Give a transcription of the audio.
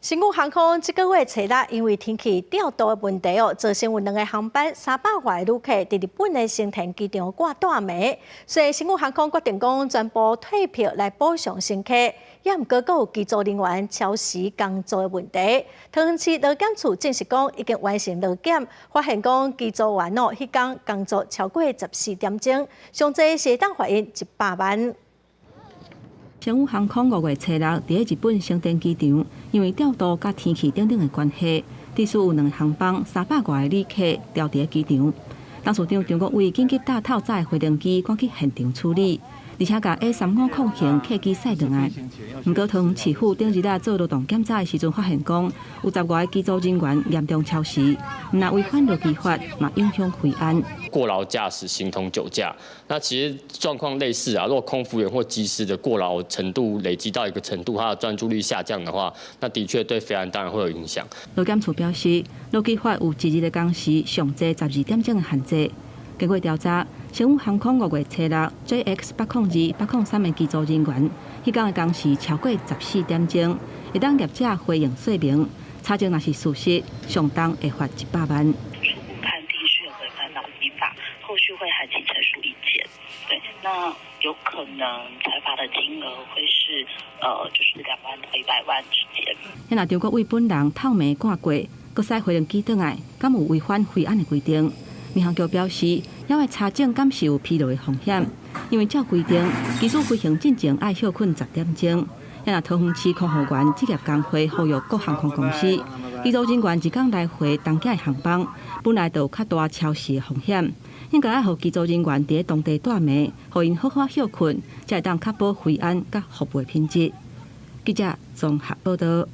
新武航空这个月初六，因为天气调度的问题造成有2个航班300外旅客伫日本的成田机场挂大暝，所以新武航空决定讲全部退票来补偿乘客，也毋过有机组人员超时工作的问题。桃园市劳检处证实讲已经完成劳检，发现讲机组员迄天工作超过14点钟，上济是当罚因100万。 新武航空5月初六伫日本成田机场，因为调度甲天气等等的关系，致使有2个航班300外的旅客调伫机场。当处长张国伟紧急搭透载飞行机赶去现场处理，而且甲 A35型客机驶转来。毋过，桃园市府顶日做劳动检查的时阵，发现讲有10外机组人员严重超时，毋但违反劳基法，嘛影响飞安。 过劳驾驶、形同酒驾，那其实状况类似啊。如果空服员或机师的过劳程度累积到一个程度，他的专注力下降的话，那的确对飞安当然会有影响。劳检处表示，劳基法有1日的工时上济12点钟的限制。经过调查，新武航空5月初六 JX802、803的机组人员，迄天的工时超过14点钟，会当业者回应说明。查证若是事实，上当会罚100万。 后续会函请陈述意见，对，那有可能裁罚的金额会是就是2万到100万之间。若张国伟本人透暝赶过，搁驶飞行机转来，敢有违反飞安的规定？民航局表示，也会查证敢是有疲劳的风险，因为照规定，机组飞行进前爱休困10点钟。若桃园市空服员职业工会呼吁各航空公司，机组人员一天来回同价的航班，本来就有较大超时的风险。 应该要让机组人员伫当地带暝，互因好好休困，才会当确保飞安甲服务的品质。记者综合报道。